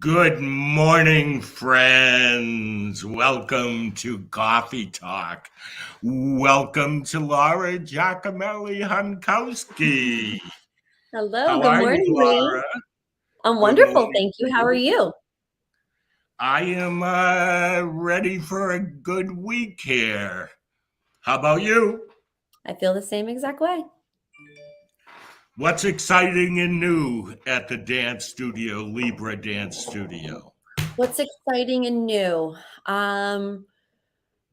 Good morning, friends. Welcome to Coffee Talk. Welcome to Laura Giacomelli Hunkowski. Hello, How good are you, morning, Rhee. Laura? I'm Good wonderful, morning thank to you. How are you. you? I am ready for a good week here. How about you? I feel the same exact way. What's exciting and new at the dance studio, Libra Dance Studio? What's exciting and new? Um,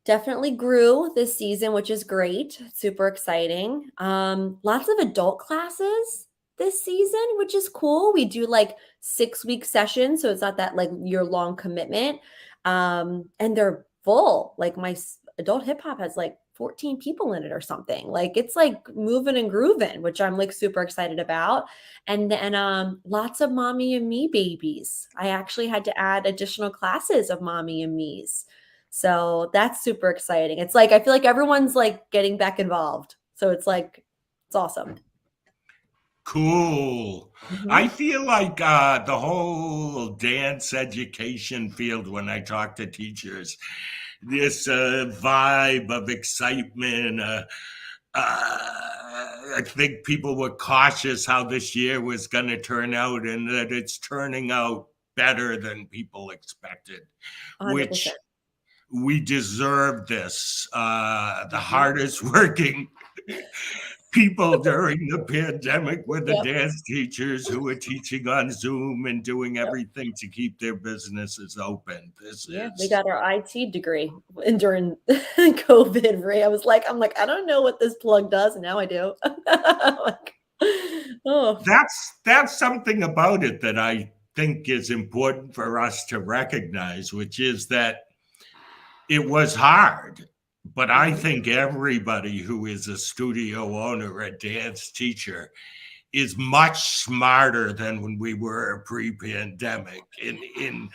Definitely grew this season, which is great. Super exciting. Lots of adult classes this season, which is cool. We do like 6 week sessions, so it's not that like year long commitment. And they're full. Like adult hip hop has like 14 people in it or something. Like it's like moving and grooving, which I'm like super excited about. And then lots of mommy and me babies. I actually had to add additional classes of mommy and me's. So that's super exciting. It's like I feel like everyone's like getting back involved. So it's like it's awesome. Cool. I Mhm. feel like the whole dance education field, when I talk to teachers, this vibe of excitement. I think people were cautious how this year was going to turn out, and that it's turning out better than people expected, 100%. which we deserve this. The Mhm. hardest working people during the pandemic were the Yep. dance teachers who were teaching on Zoom and doing Yep. everything to keep their businesses open. This Yeah, we is got our IT degree during COVID, Ray. I'm like, I don't know what this plug does, and now I do. Like, oh, that's something about it that I think is important for us to recognize, which is that it was hard. But I mhm. think everybody who is a studio owner, a dance teacher, is much smarter than when we were pre-pandemic in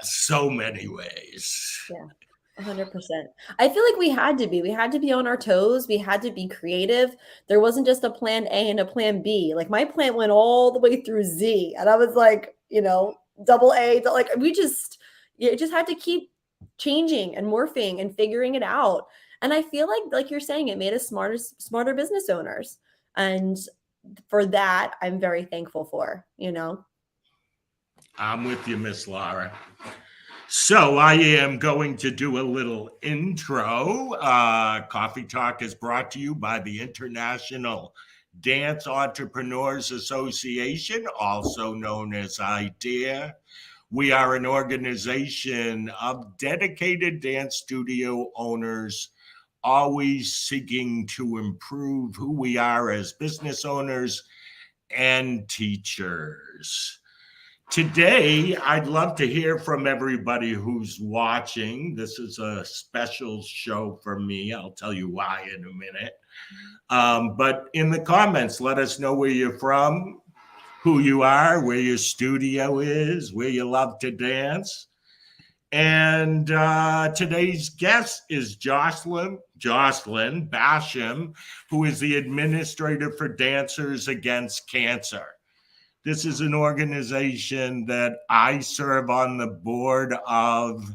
so many ways. Yeah. 100%. I feel like we had to be. We had to be on our toes. We had to be creative. There wasn't just a plan A and a plan B. Like my plan went all the way through Z. And I was like, double A, like it just had to keep changing and morphing and figuring it out. And I feel like you're saying, it made us smarter business owners. And for that, I'm very thankful for. I'm with you, Miss Laura. So I am going to do a little intro. Coffee Talk is brought to you by the International Dance Entrepreneurs Association, also known as IDEA. We are an organization of dedicated dance studio owners, always seeking to improve who we are as business owners and teachers. Today, I'd love to hear from everybody who's watching. This is a special show for me. I'll tell you why in a minute. But in the comments, let us know where you're from, who you are, where your studio is, where you love to dance. And today's guest is Jocelyn Basham, who is the administrator for Dancers Against Cancer. This is an organization that I serve on the board of.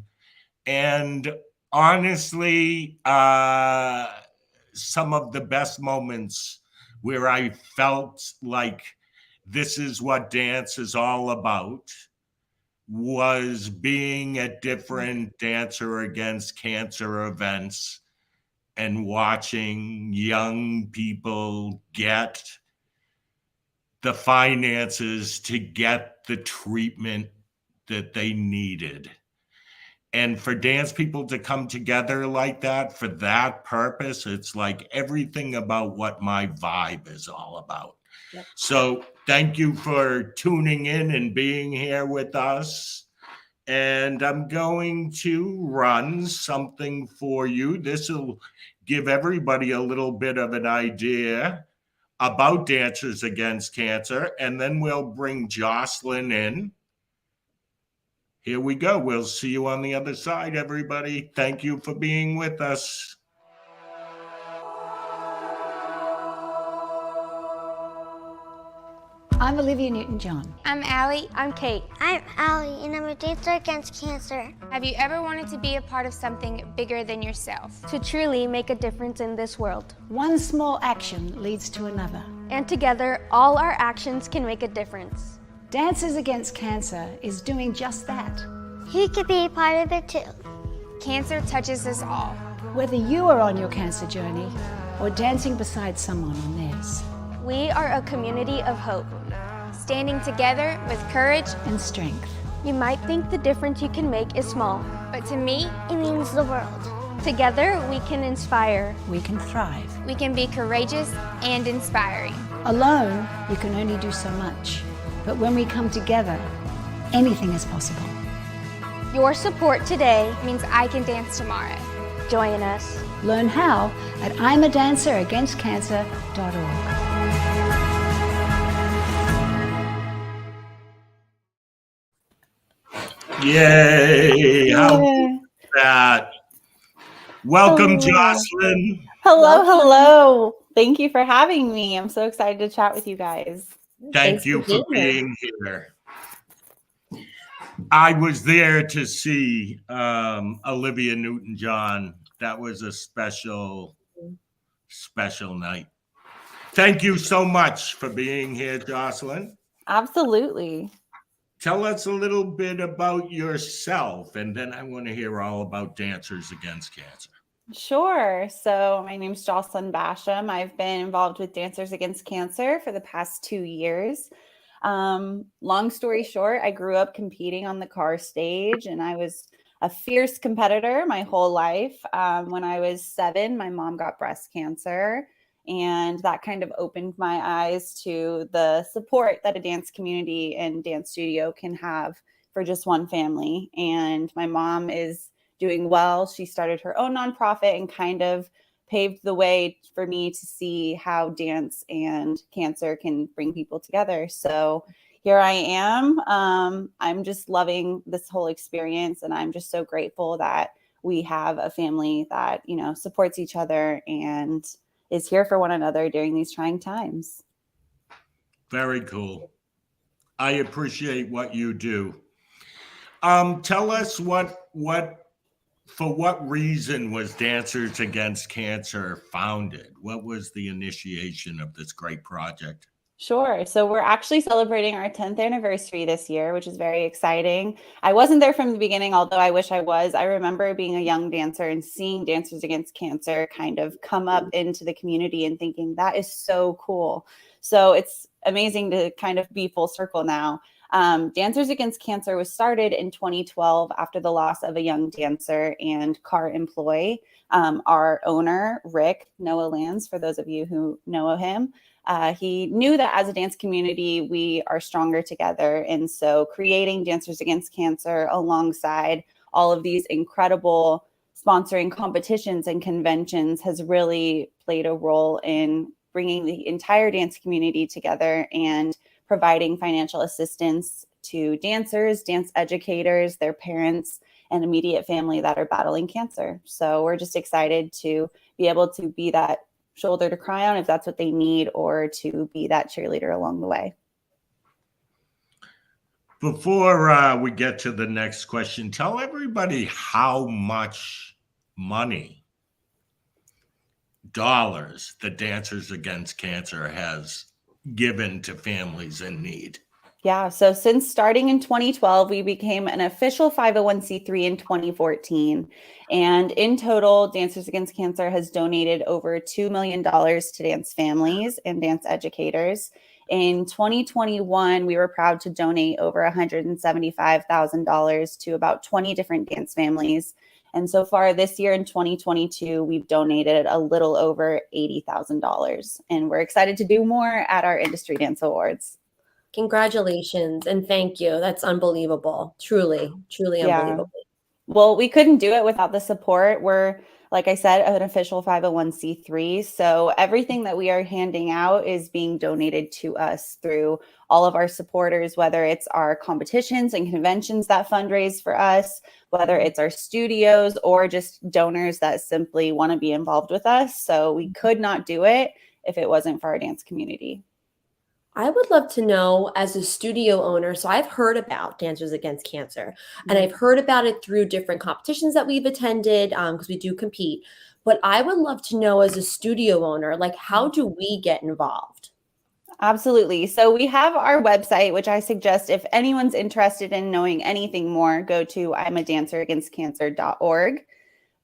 And honestly, some of the best moments where I felt like this is what dance is all about was being at different Dancer Against Cancer events and watching young people get the finances to get the treatment that they needed. And for dance people to come together like that for that purpose, it's like everything about what my vibe is all about. Yep. So thank you for tuning in and being here with us. And I'm going to run something for you. This will give everybody a little bit of an idea about Dancers Against Cancer, and then we'll bring Jocelyn in. Here we go. We'll see you on the other side, everybody. Thank you for being with us. I'm Olivia Newton-John. I'm Allie. I'm Kate. I'm Allie, and I'm a dancer against cancer. Have you ever wanted to be a part of something bigger than yourself? To truly make a difference in this world. One small action leads to another. And together, all our actions can make a difference. Dancers Against Cancer is doing just that. You could be a part of it too. Cancer touches us all. Whether you are on your cancer journey or dancing beside someone on theirs. We are a community of hope. Standing together with courage and strength. You might think the difference you can make is small, but to me, it means the world. Together, we can inspire. We can thrive. We can be courageous and inspiring. Alone, you can only do so much. But when we come together, anything is possible. Your support today means I can dance tomorrow. Join us. Learn how at I'mADancerAgainstCancer.org. Yay! How was that? Welcome, Jocelyn. Hello. Thank you for having me. I'm so excited to chat with you guys. Thank you for being here. I was there to see Olivia Newton-John. That was a special night. Thank you so much for being here, Jocelyn. Absolutely. Tell us a little bit about yourself, and then I want to hear all about Dancers Against Cancer. Sure. So my name is Jocelyn Basham. I've been involved with Dancers Against Cancer for the past 2 years. Long story short, I grew up competing on the car stage, and I was a fierce competitor my whole life. When I was 7, my mom got breast cancer. And that kind of opened my eyes to the support that a dance community and dance studio can have for just one family. And my mom is doing well. She started her own nonprofit and kind of paved the way for me to see how dance and cancer can bring people together. So here I am. I'm just loving this whole experience. And I'm just so grateful that we have a family that, supports each other and is here for one another during these trying times. Very cool. I appreciate what you do. Tell us for what reason was Dancers Against Cancer founded? What was the initiation of this great project? Sure. So we're actually celebrating our 10th anniversary this year, which is very exciting. I wasn't there from the beginning, although I wish I was. I remember being a young dancer and seeing Dancers Against Cancer kind of come up into the community and thinking that is so cool. So it's amazing to kind of be full circle now. Dancers Against Cancer was started in 2012 after the loss of a young dancer and car employee. Our owner, Rick, Noah Lands, for those of you who know him, he knew that as a dance community, we are stronger together. And so creating Dancers Against Cancer alongside all of these incredible sponsoring competitions and conventions has really played a role in bringing the entire dance community together and providing financial assistance to dancers, dance educators, their parents, and immediate family that are battling cancer. So we're just excited to be able to be that shoulder to cry on if that's what they need, or to be that cheerleader along the way. Before we get to the next question, tell everybody how much money, dollars, the Dancers Against Cancer has given to families in need. Yeah, so since starting in 2012, we became an official 501c3 in 2014. And in total, Dancers Against Cancer has donated over $2 million to dance families and dance educators. In 2021, we were proud to donate over $175,000 to about 20 different dance families. And so far this year in 2022, we've donated a little over $80,000. And we're excited to do more at our Industry Dance Awards. Congratulations and thank you. That's unbelievable. Truly unbelievable. Well, we couldn't do it without the support. We're, like I said, an official 501c3. So everything that we are handing out is being donated to us through all of our supporters, whether it's our competitions and conventions that fundraise for us, whether it's our studios or just donors that simply want to be involved with us. So we could not do it if it wasn't for our dance community. I would love to know as a studio owner. So I've heard about Dancers Against Cancer, and I've heard about it through different competitions that we've attended because we do compete. But I would love to know as a studio owner, like, how do we get involved? Absolutely. So we have our website, which I suggest if anyone's interested in knowing anything more, go to imadanceragainstcancer.org.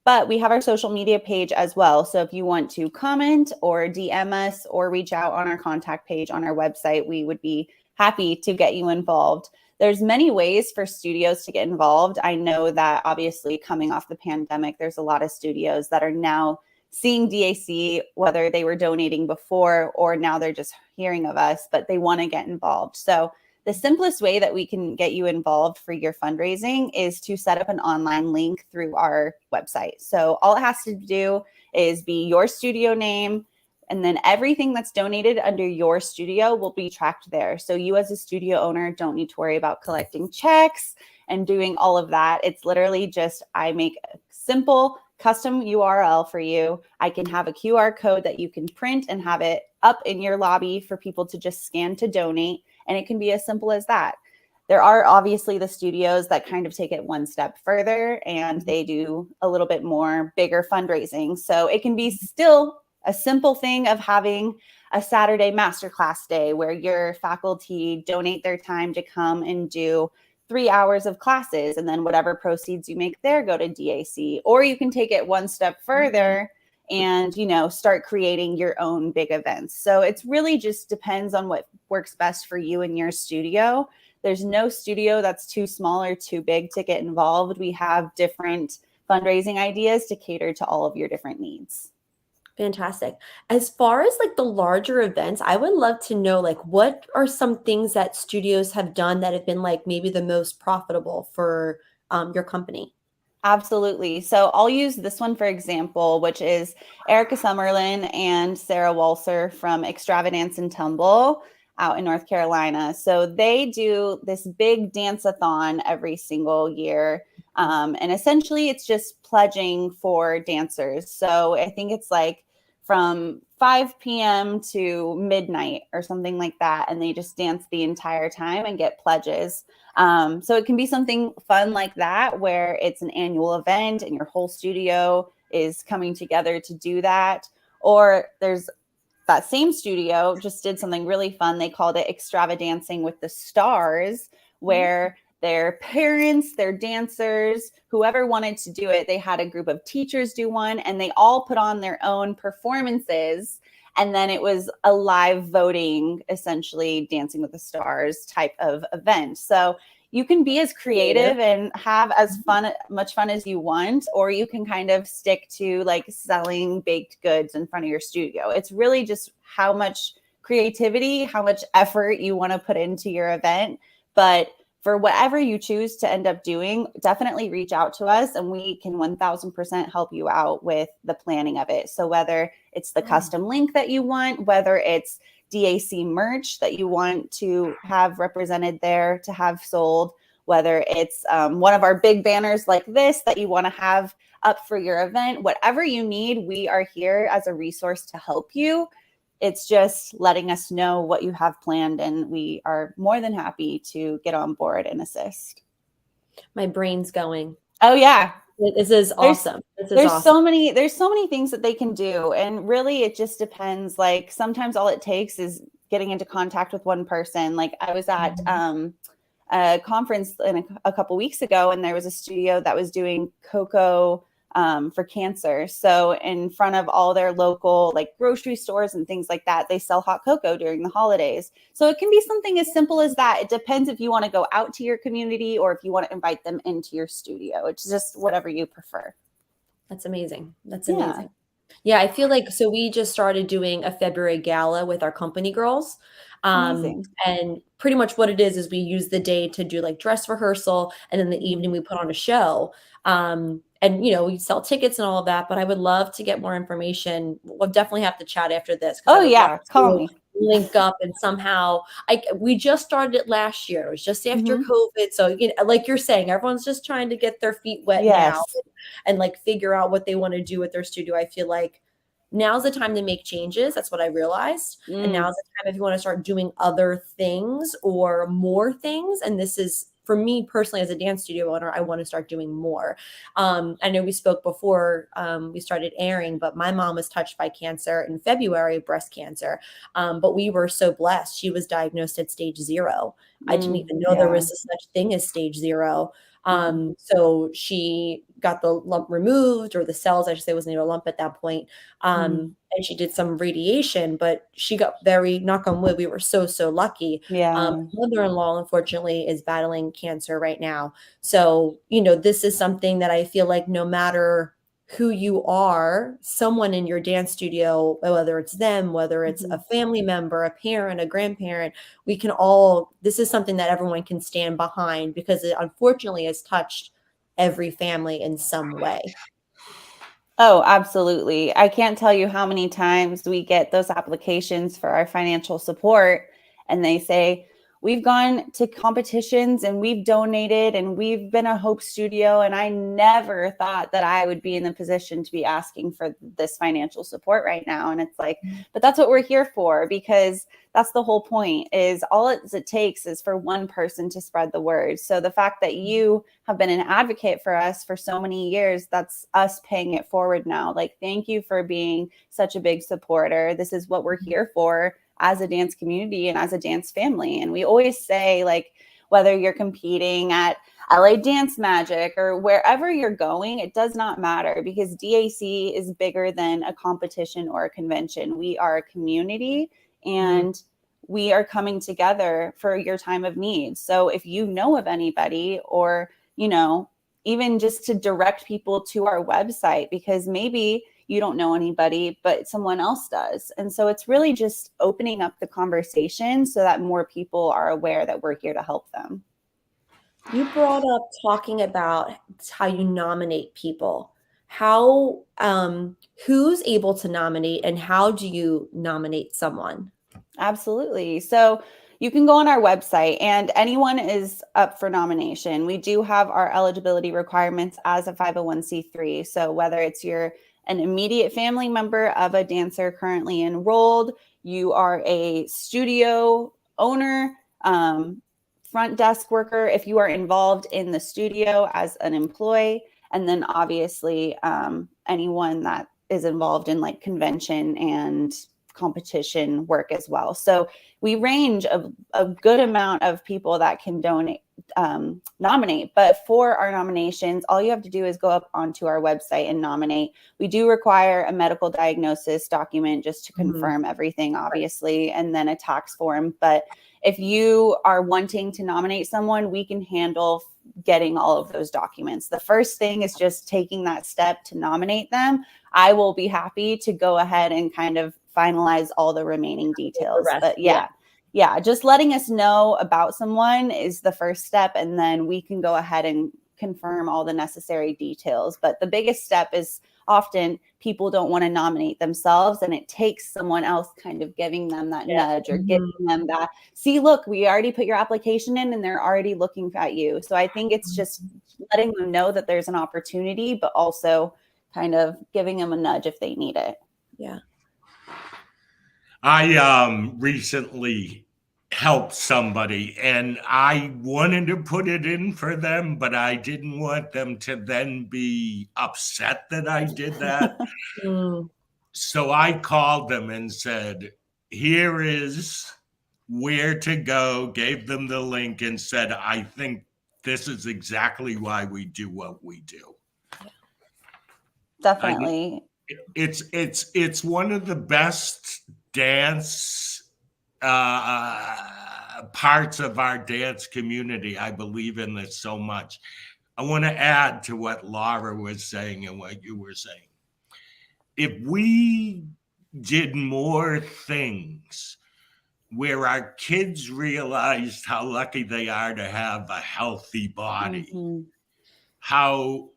But we have our social media page as well. So if you want to comment or DM us or reach out on our contact page on our website, we would be happy to get you involved. There's many ways for studios to get involved. I know that obviously coming off the pandemic, there's a lot of studios that are now seeing DAC, whether they were donating before or now they're just hearing of us, but they want to get involved. So the simplest way that we can get you involved for your fundraising is to set up an online link through our website. So all it has to do is be your studio name, and then everything that's donated under your studio will be tracked there. So you as a studio owner don't need to worry about collecting checks and doing all of that. It's literally just I make a simple custom URL for you. I can have a QR code that you can print and have it up in your lobby for people to just scan to donate. And it can be as simple as that. There are obviously the studios that kind of take it one step further and they do a little bit more bigger fundraising. So it can be still a simple thing of having a Saturday masterclass day where your faculty donate their time to come and do 3 hours of classes, and then whatever proceeds you make there go to DAC. Or you can take it one step further and, you know, start creating your own big events. So it's really just depends on what works best for you and your studio. There's no studio that's too small or too big to get involved. We have different fundraising ideas to cater to all of your different needs. Fantastic. As far as like the larger events, I would love to know, like, what are some things that studios have done that have been like maybe the most profitable for your company? Absolutely. So I'll use this one for example, which is Erica Summerlin and Sarah Walser from Extravagance and Tumble out in North Carolina. So they do this big dance-a-thon every single year. And essentially it's just pledging for dancers. So I think it's like from 5 p.m. to midnight or something like that. And they just dance the entire time and get pledges. So it can be something fun like that, where it's an annual event and your whole studio is coming together to do that. Or there's that same studio just did something really fun. They called it Extravancing with the Stars, where their parents, their dancers, whoever wanted to do it, they had a group of teachers do one, and they all put on their own performances. And then it was a live voting, essentially Dancing with the Stars type of event. So you can be as creative and have as much fun as you want, or you can kind of stick to like selling baked goods in front of your studio. It's really just how much creativity, how much effort you want to put into your event. But for whatever you choose to end up doing, definitely reach out to us and we can 1000% help you out with the planning of it. So whether it's the custom link that you want, whether it's DAC merch that you want to have represented there to have sold, whether it's one of our big banners like this that you want to have up for your event, whatever you need, we are here as a resource to help you. It's just letting us know what you have planned, and we are more than happy to get on board and assist. My brain's going. Oh yeah. This is awesome. There's so many things that they can do. And really it just depends. Like sometimes all it takes is getting into contact with one person. Like I was at a conference a couple weeks ago, and there was a studio that was doing cocoa for cancer. So in front of all their local like grocery stores and things like that, they sell hot cocoa during the holidays. So it can be something as simple as that. It depends if you want to go out to your community or if you want to invite them into your studio. It's just whatever you prefer. That's amazing. That's amazing. Yeah, I feel like, so we just started doing a February gala with our company girls. And pretty much what it is we use the day to do like dress rehearsal, and in the evening we put on a show. And, you know, we sell tickets and all of that, but I would love to get more information. We'll definitely have to chat after this. Oh yeah, call me. Link up and somehow we just started it last year. It was just after COVID. So, you know, like you're saying, everyone's just trying to get their feet wet now and like figure out what they want to do with their studio. I feel like now's the time to make changes. That's what I realized. And now's the time if you want to start doing other things or more things. And this is, for me personally, as a dance studio owner, I want to start doing more. I know we spoke before we started airing, but my mom was touched by cancer in February, breast cancer. But we were so blessed. She was diagnosed at stage 0. I didn't even know there was a such thing as stage 0. So she got the lump removed, or the cells, I should say, wasn't even a lump at that point. And she did some radiation, but she got very, knock on wood, we were so lucky. Mother-in-law, unfortunately, is battling cancer right now. So, this is something that I feel like no matter who you are, someone in your dance studio, whether it's them, whether it's a family member, a parent, a grandparent, this is something that everyone can stand behind, because it unfortunately has touched every family in some way. Oh, absolutely. I can't tell you how many times we get those applications for our financial support, and they say, we've gone to competitions and we've donated and we've been a Hope Studio, and I never thought that I would be in the position to be asking for this financial support right now. And it's like, but that's what we're here for, because that's the whole point, is all it takes is for one person to spread the word. So the fact that you have been an advocate for us for so many years, that's us paying it forward now. Like, thank you for being such a big supporter. This is what we're here for as a dance community and as a dance family. And we always say, like, whether you're competing at LA Dance Magic or wherever you're going, it does not matter, because DAC is bigger than a competition or a convention. We are a community, and we are coming together for your time of need. So if you know of anybody, or, even just to direct people to our website, because maybe you don't know anybody, but someone else does. And so it's really just opening up the conversation so that more people are aware that we're here to help them. You brought up talking about how you nominate people. How, who's able to nominate, and how do you nominate someone? Absolutely. So you can go on our website, and anyone is up for nomination. We do have our eligibility requirements as a 501c3. So whether it's an immediate family member of a dancer currently enrolled, you are a studio owner, front desk worker, if you are involved in the studio as an employee, and then obviously anyone that is involved in like convention and competition work as well. So we range a good amount of people that can nominate. But for our nominations, all you have to do is go up onto our website and nominate. We do require a medical diagnosis document just to confirm everything, obviously, and then a tax form. But if you are wanting to nominate someone, we can handle getting all of those documents. The first thing is just taking that step to nominate them. I will be happy to go ahead and kind of finalize all the remaining details. But yeah, just letting us know about someone is the first step, and then we can go ahead and confirm all the necessary details. But the biggest step is often people don't want to nominate themselves, and it takes someone else kind of giving them that nudge, or giving them that, see, look, we already put your application in and they're already looking at you. So I think it's just letting them know that there's an opportunity, but also kind of giving them a nudge if they need it. Yeah. I recently helped somebody, and I wanted to put it in for them, but I didn't want them to then be upset that I did that. So I called them and said, here is where to go, gave them the link, and said, I think this is exactly why we do what we do. Definitely. It's one of the best dance parts of our dance community. I believe in this so much. I want to add to what Laura was saying and what you were saying. If we did more things where our kids realized how lucky they are to have a healthy body, how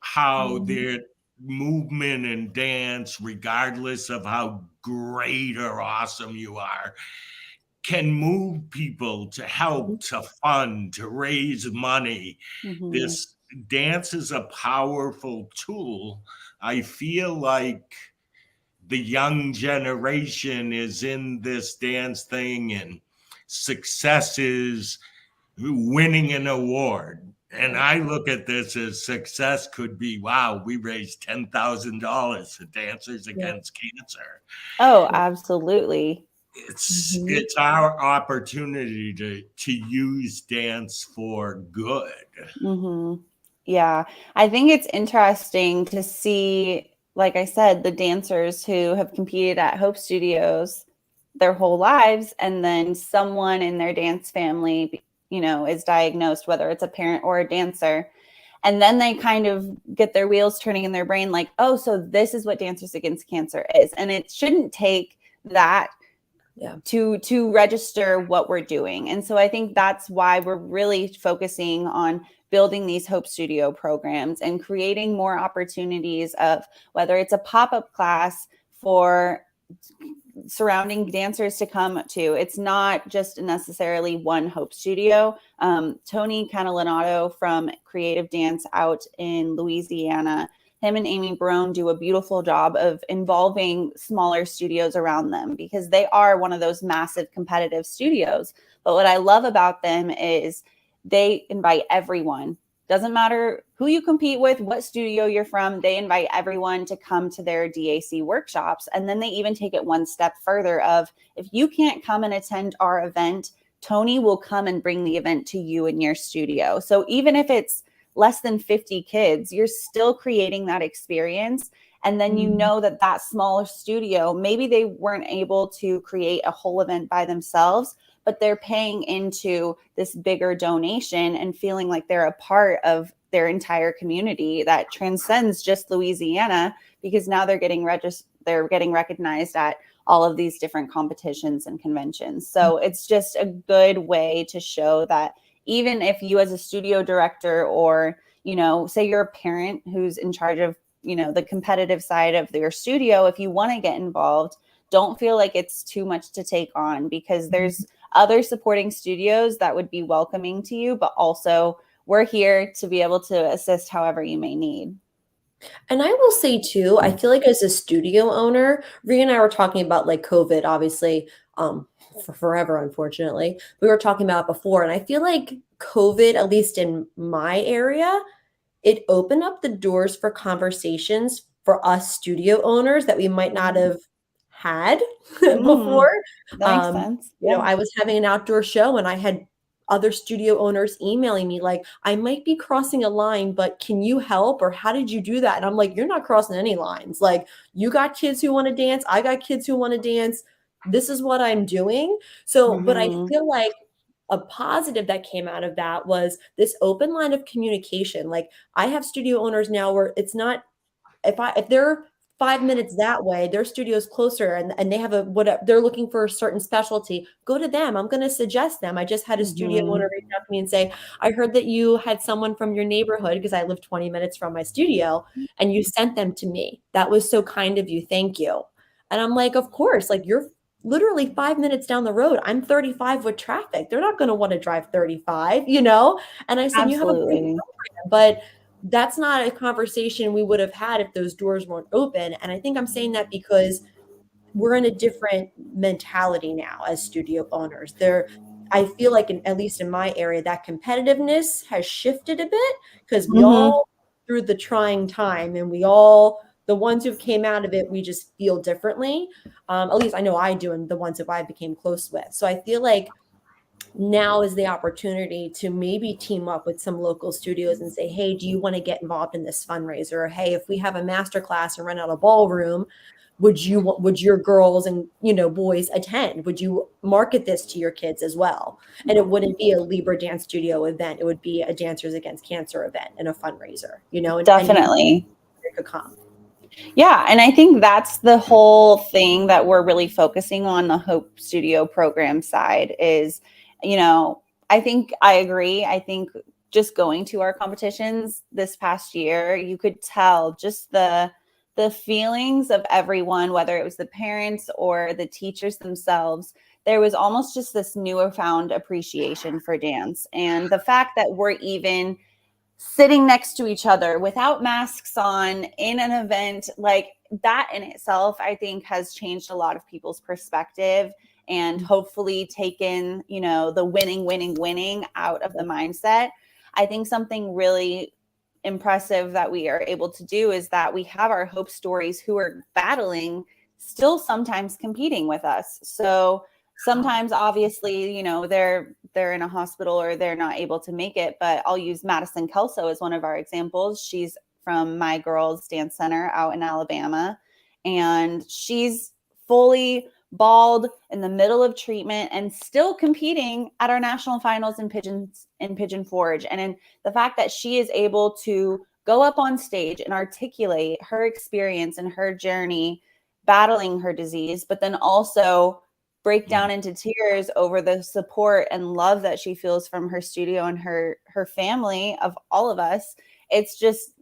their movement and dance, regardless of how great or awesome you are, can move people to help, to fund, to raise money. This dance is a powerful tool. I feel like the young generation is in this dance thing and success is winning an award. And I look at this as success could be, wow, we raised $10,000 for Dancers Against Cancer. Oh, absolutely. It's our opportunity to use dance for good. Yeah, I think it's interesting to see, like I said, the dancers who have competed at Hope Studios their whole lives, and then someone in their dance family, is diagnosed, whether it's a parent or a dancer. And then they kind of get their wheels turning in their brain like, oh, so this is what Dancers Against Cancer is. And it shouldn't take that to register what we're doing. And so I think that's why we're really focusing on building these Hope Studio programs and creating more opportunities of whether it's a pop-up class for surrounding dancers to come to. It's not just necessarily one Hope Studio. Tony Catalinato from Creative Dance out in Louisiana, him and Amy Brown do a beautiful job of involving smaller studios around them because they are one of those massive competitive studios. But what I love about them is they invite everyone. Doesn't matter who you compete with, what studio you're from, they invite everyone to come to their DAC workshops. And then they even take it one step further of, if you can't come and attend our event, Tony will come and bring the event to you in your studio. So even if it's less than 50 kids, you're still creating that experience. And then you know that that smaller studio, maybe they weren't able to create a whole event by themselves, but they're paying into this bigger donation and feeling like they're a part of their entire community that transcends just Louisiana, because now they're getting recognized at all of these different competitions and conventions. So it's just a good way to show that even if you as a studio director or, say you're a parent who's in charge of, the competitive side of your studio, if you want to get involved, don't feel like it's too much to take on, because there's other supporting studios that would be welcoming to you, but also we're here to be able to assist however you may need. And I will say too, I feel like as a studio owner, Rhee and I were talking about like COVID, obviously, for forever, unfortunately. We were talking about it before, and I feel like COVID, at least in my area, it opened up the doors for conversations for us studio owners that we might not have had before. That makes sense. I was having an outdoor show and I had other studio owners emailing me like, I might be crossing a line, but can you help? Or how did you do that? And I'm like, you're not crossing any lines. Like, you got kids who want to dance. I got kids who want to dance. This is what I'm doing. So, but I feel like a positive that came out of that was this open line of communication. Like, I have studio owners now where it's not, if they're 5 minutes that way, their studio's closer and they have whatever, they're looking for a certain specialty, go to them. I'm going to suggest them. I just had a studio owner reach out to me and say, I heard that you had someone from your neighborhood, because I live 20 minutes from my studio, and you sent them to me. That was so kind of you. Thank you. And I'm like, of course, like, you're literally 5 minutes down the road. I'm 35 with traffic. They're not going to want to drive 35, And I said, you have a great program, but that's not a conversation we would have had if those doors weren't open. And I think I'm saying that because we're in a different mentality now as studio owners. I feel like, at least in my area, that competitiveness has shifted a bit, because we all through the trying time, and the ones who came out of it, we just feel differently. At least I know I do, and the ones that I became close with. So I feel like now is the opportunity to maybe team up with some local studios and say, hey, do you want to get involved in this fundraiser? Or, hey, if we have a master class and rent out a ballroom, would your girls and boys attend? Would you market this to your kids as well? And it wouldn't be a Libra Dance Studio event. It would be a Dancers Against Cancer event and a fundraiser, and definitely it could come. Yeah. And I think that's the whole thing that we're really focusing on the Hope Studio program side is, I think I agree. I think just going to our competitions this past year, you could tell just the feelings of everyone, whether it was the parents or the teachers themselves. There was almost just this newfound appreciation for dance. And the fact that we're even sitting next to each other without masks on in an event. Like that in itself, I think has changed a lot of people's perspective and hopefully taken, you know, the winning out of the mindset. I think something really impressive that we are able to do is that we have our hope stories who are battling, still sometimes competing with us. So sometimes obviously, you know, they're in a hospital or they're not able to make it, but I'll use Madison Kelso as one of our examples. She's from My Girls Dance Center out in Alabama, and she's fully bald in the middle of treatment and still competing at our national finals in Pigeon Forge. And in the fact that she is able to go up on stage and articulate her experience and her journey battling her disease, but then also break down into tears over the support and love that she feels from her studio and her family of all of us. It's just,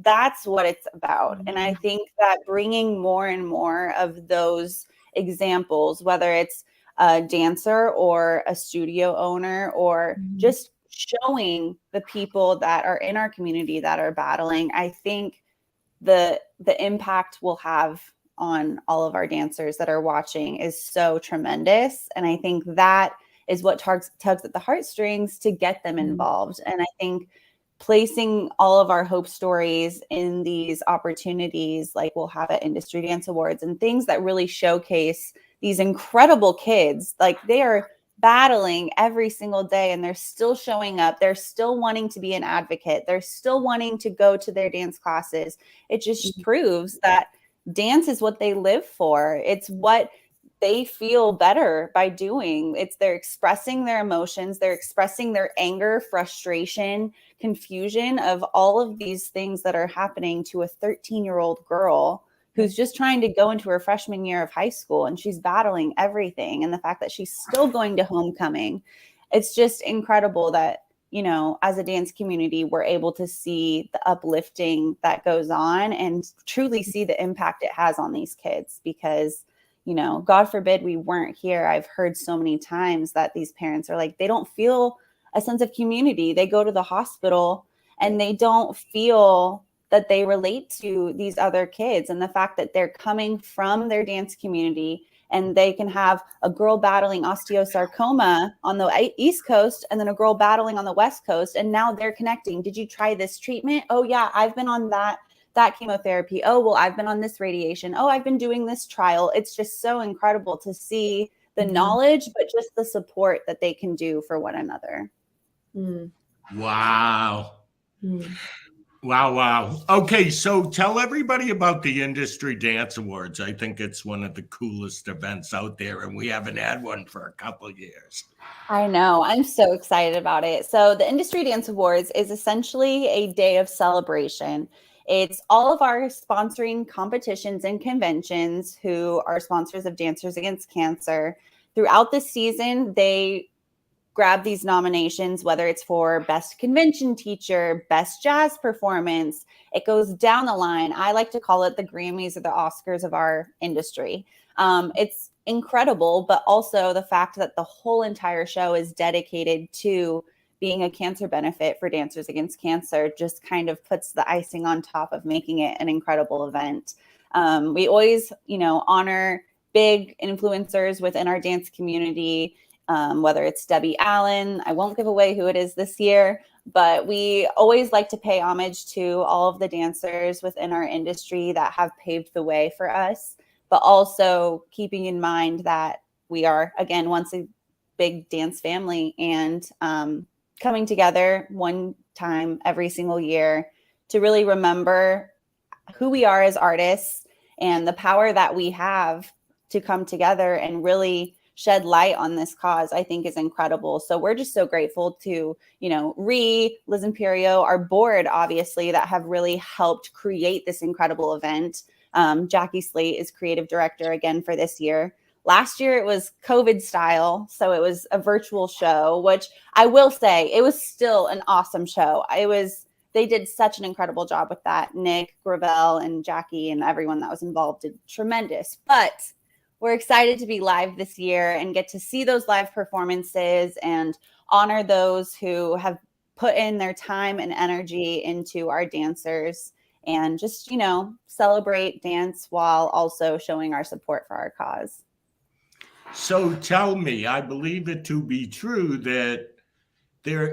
that's what it's about. And I think that bringing more and more of those examples, whether it's a dancer or a studio owner or just showing the people that are in our community that are battling, I think the impact we'll have on all of our dancers that are watching is so tremendous. And I think that is what tugs at the heartstrings to get them involved. And I think placing all of our hope stories in these opportunities, like we'll have at Industry Dance Awards and things that really showcase these incredible kids, like they are battling every single day and they're still showing up. They're still wanting to be an advocate. They're still wanting to go to their dance classes. It just proves that dance is what they live for. It's what they feel better by doing. They're expressing their emotions. They're expressing their anger, frustration, confusion of all of these things that are happening to a 13-year-old girl who's just trying to go into her freshman year of high school, and she's battling everything. And the fact that she's still going to homecoming, it's just incredible that, you know, as a dance community, we're able to see the uplifting that goes on and truly see the impact it has on these kids. Because, you know, God forbid we weren't here. I've heard so many times that these parents are like, they don't feel a sense of community. They go to the hospital and they don't feel that they relate to these other kids. And the fact that they're coming from their dance community and they can have a girl battling osteosarcoma on the East Coast and then a girl battling on the West Coast. And now they're connecting. Did you try this treatment? Oh yeah, I've been on that chemotherapy. Oh, well, I've been on this radiation. Oh, I've been doing this trial. It's just so incredible to see the knowledge, but just the support that they can do for one another. Wow. Wow. Okay, so tell everybody about the Industry Dance Awards. I think it's one of the coolest events out there, and we haven't had one for a couple of years. I know. I'm so excited about it. So the Industry Dance Awards is essentially a day of celebration. It's all of our sponsoring competitions and conventions who are sponsors of Dancers Against Cancer. Throughout the season, they grab these nominations, whether it's for best convention teacher, best jazz performance. It goes down the line. I like to call it the Grammys or the Oscars of our industry. It's incredible, but also the fact that the whole entire show is dedicated to being a cancer benefit for Dancers Against Cancer just kind of puts the icing on top of making it an incredible event. We always, you know, honor big influencers within our dance community, whether it's Debbie Allen. I won't give away who it is this year, but we always like to pay homage to all of the dancers within our industry that have paved the way for us, but also keeping in mind that we are, again, once a big dance family and coming together one time every single year to really remember who we are as artists and the power that we have to come together and really shed light on this cause, I think is incredible. So we're just so grateful to, you know, Rhee, Liz Imperio, our board, obviously, that have really helped create this incredible event. Jackie Slate is creative director again for this year. Last year it was COVID style, so it was a virtual show, which I will say it was still an awesome show. They did such an incredible job with that. Nick, Gravel, and Jackie and everyone that was involved did tremendous. But we're excited to be live this year and get to see those live performances and honor those who have put in their time and energy into our dancers and just, celebrate dance while also showing our support for our cause. So tell me, I believe it to be true that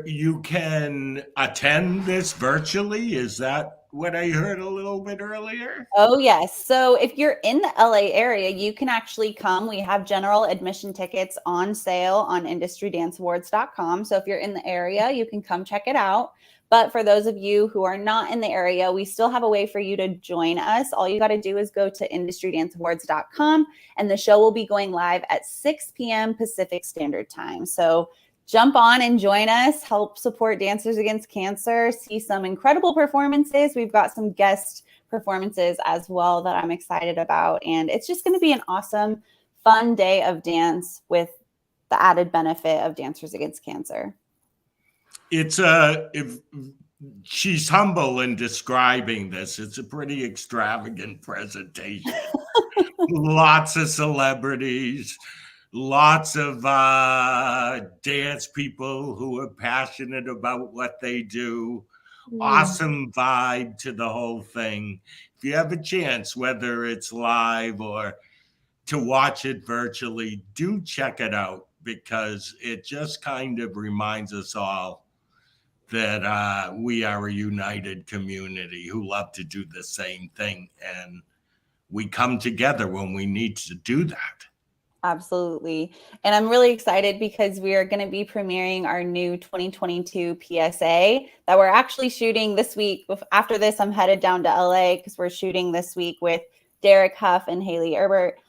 you can attend this virtually. Is that what I heard a little bit earlier? Oh, yes. So if you're in the LA area, you can actually come. We have general admission tickets on sale on industrydanceawards.com. So if you're in the area, you can come check it out. But for those of you who are not in the area, we still have a way for you to join us. All you got to do is go to industrydanceawards.com, and the show will be going live at 6 p.m. Pacific Standard Time. So jump on and join us, help support Dancers Against Cancer, see some incredible performances. We've got some guest performances as well that I'm excited about. And it's just going to be an awesome, fun day of dance with the added benefit of Dancers Against Cancer. If she's humble in describing this, it's a pretty extravagant presentation. Lots of celebrities, lots of dance people who are passionate about what they do. Awesome vibe to the whole thing. If you have a chance, whether it's live or to watch it virtually, do check it out, because it just kind of reminds us all that we are a united community who love to do the same thing, and we come together when we need to do that. Absolutely. And I'm really excited because we are going to be premiering our new 2022 PSA that we're actually shooting this week. After this, I'm headed down to LA because we're shooting this week with Derek Huff and Haley Erbert.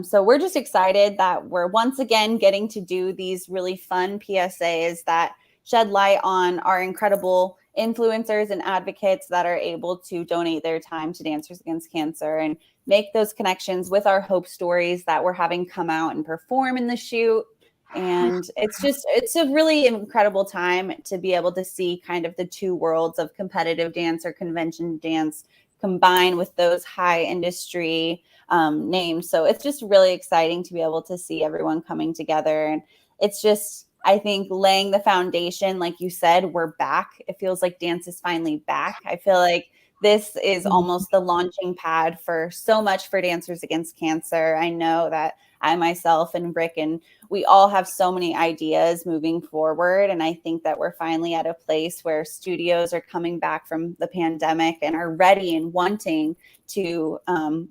So we're just excited that we're once again getting to do these really fun PSAs that shed light on our incredible influencers and advocates that are able to donate their time to Dancers Against Cancer and make those connections with our hope stories that we're having come out and perform in the shoot. And it's a really incredible time to be able to see kind of the two worlds of competitive dance or convention dance combined with those high industry names. So it's just really exciting to be able to see everyone coming together. And it's just, I think, laying the foundation, like you said, we're back. It feels like dance is finally back. I feel like this is almost the launching pad for so much for Dancers Against Cancer. I know that I myself and Rick and we all have so many ideas moving forward. And I think that we're finally at a place where studios are coming back from the pandemic and are ready and wanting to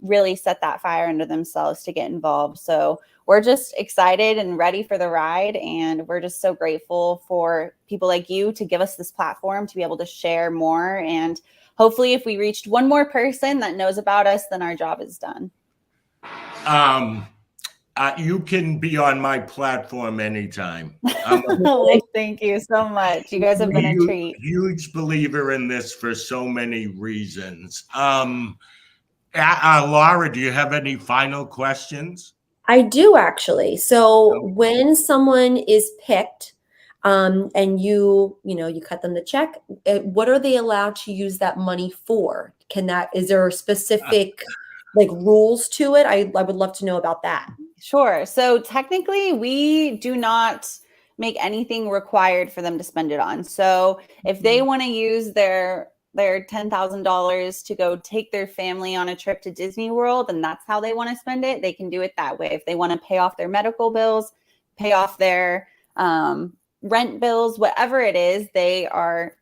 really set that fire under themselves to get involved. So we're just excited and ready for the ride. And we're just so grateful for people like you to give us this platform to be able to share more. And hopefully if we reached one more person that knows about us, then our job is done. You can be on my platform anytime. Well, thank you so much. You guys have been a treat. Huge believer in this for so many reasons. Laura, do you have any final questions? I do, actually. So when someone is picked and you cut them the check, what are they allowed to use that money for? Is there specific rules to it? I would love to know about that. Sure. So technically we do not make anything required for them to spend it on. So if they want to use their $10,000 to go take their family on a trip to Disney World, and that's how they want to spend it, they can do it that way. If they want to pay off their medical bills, pay off their rent bills, whatever it is, they are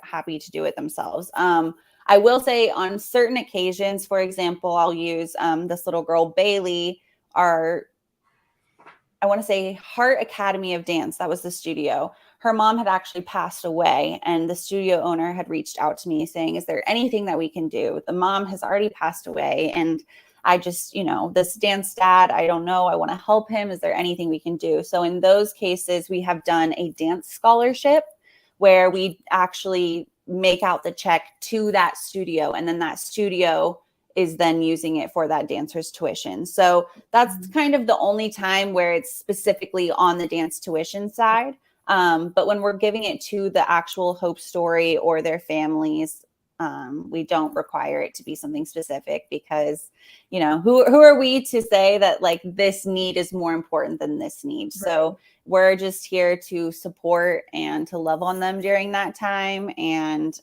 happy to do it themselves. I will say on certain occasions, for example, I'll use this little girl, Bailey, I want to say Heart Academy of Dance. That was the studio. Her mom had actually passed away, and the studio owner had reached out to me saying, is there anything that we can do? The mom has already passed away, and I just, this dance dad, I don't know. I want to help him. Is there anything we can do? So in those cases, we have done a dance scholarship where we actually make out the check to that studio, and then that studio is then using it for that dancer's tuition. So that's kind of the only time where it's specifically on the dance tuition side. But when we're giving it to the actual hope story or their families, We don't require it to be something specific because, you know, who are we to say that like this need is more important than this need? Right. So we're just here to support and to love on them during that time. And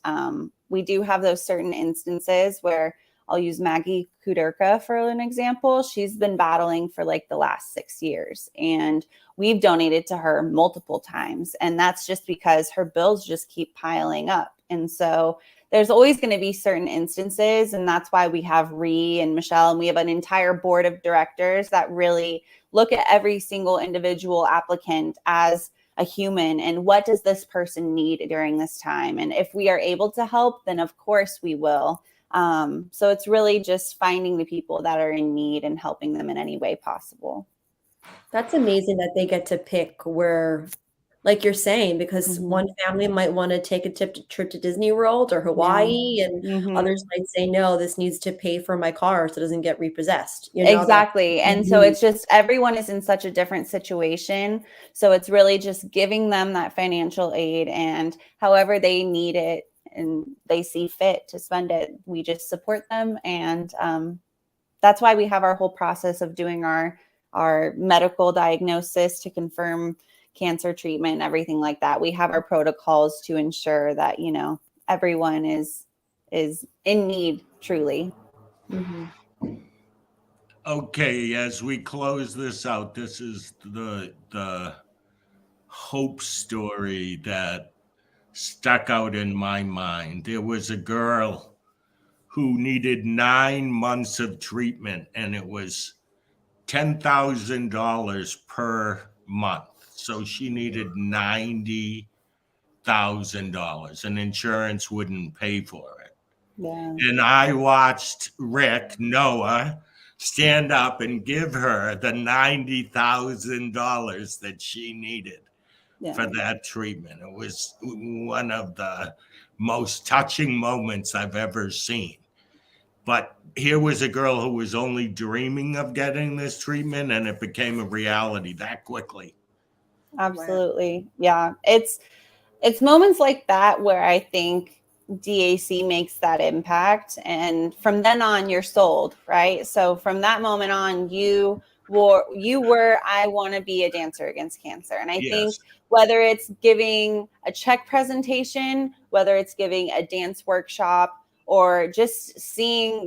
we do have those certain instances where I'll use Maggie Kuderka for an example. She's been battling for like the last 6 years, and we've donated to her multiple times. And that's just because her bills just keep piling up. And so there's always going to be certain instances. And that's why we have Rhee and Michelle, and we have an entire board of directors that really look at every single individual applicant as a human and what does this person need during this time. And if we are able to help, then of course we will. So it's really just finding the people that are in need and helping them in any way possible. That's amazing that they get to pick where, like you're saying, because one family might want to take a trip to Disney World or Hawaii, and others might say, no, this needs to pay for my car so it doesn't get repossessed. You know, exactly. And so it's just everyone is in such a different situation. So it's really just giving them that financial aid, and however they need it and they see fit to spend it, we just support them. And that's why we have our whole process of doing our medical diagnosis to confirm cancer treatment and everything like that. We have our protocols to ensure that, you know, everyone is in need truly. Okay, as we close this out, this is the hope story that stuck out in my mind. There was a girl who needed 9 months of treatment, and it was $10,000 per month. So she needed $90,000, and insurance wouldn't pay for it. Yeah. And I watched Noah, stand up and give her the $90,000 that she needed for that treatment. It was one of the most touching moments I've ever seen. But here was a girl who was only dreaming of getting this treatment, and it became a reality that quickly. Absolutely. Yeah. It's moments like that where I think DAC makes that impact. And from then on, you're sold, right? So from that moment on, you were, I want to be a dancer against cancer. And I think whether it's giving a check presentation, whether it's giving a dance workshop, or just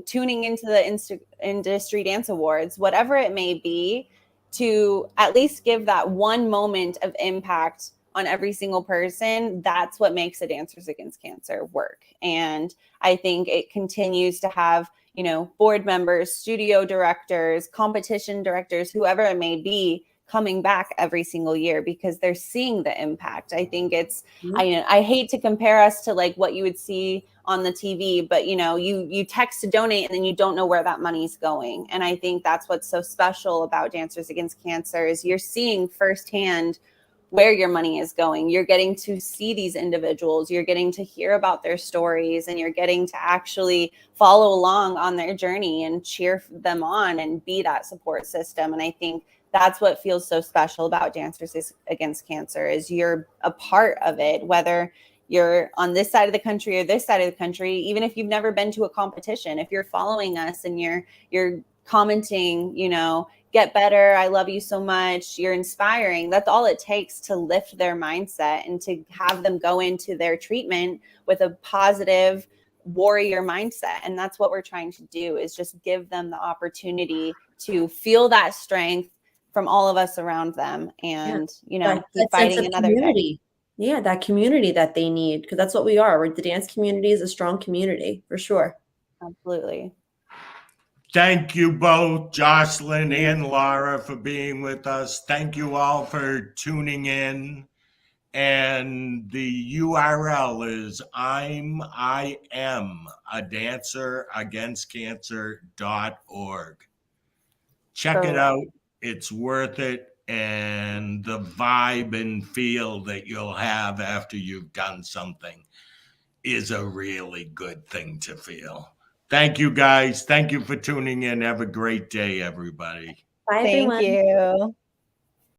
tuning into the Industry Dance Awards, whatever it may be, to at least give that one moment of impact on every single person, that's what makes a Dancers Against Cancer work. And I think it continues to have, you know, board members, studio directors, competition directors, whoever it may be, coming back every single year because they're seeing the impact. I think it's, I hate to compare us to like what you would see on the TV, but you know, you text to donate and then you don't know where that money's going. And I think that's what's so special about Dancers Against Cancer is you're seeing firsthand where your money is going. You're getting to see these individuals, you're getting to hear about their stories, and you're getting to actually follow along on their journey and cheer them on and be that support system. And I think that's what feels so special about Dancers Against Cancer is you're a part of it, whether you're on this side of the country or this side of the country, even if you've never been to a competition, if you're following us and you're commenting, you know, get better, I love you so much, you're inspiring. That's all it takes to lift their mindset and to have them go into their treatment with a positive warrior mindset. And that's what we're trying to do is just give them the opportunity to feel that strength from all of us around them and, you know, keep fighting another day. Yeah, that community that they need, because that's what we are. The dance community is a strong community for sure. Absolutely. Thank you both, Jocelyn and Laura, for being with us. Thank you all for tuning in. And the URL is I am a dancer against cancer.org. Check it out. It's worth it. And the vibe and feel that you'll have after you've done something is a really good thing to feel. Thank you, guys. Thank you for tuning in. Have a great day, everybody. Bye, Thank everyone. you.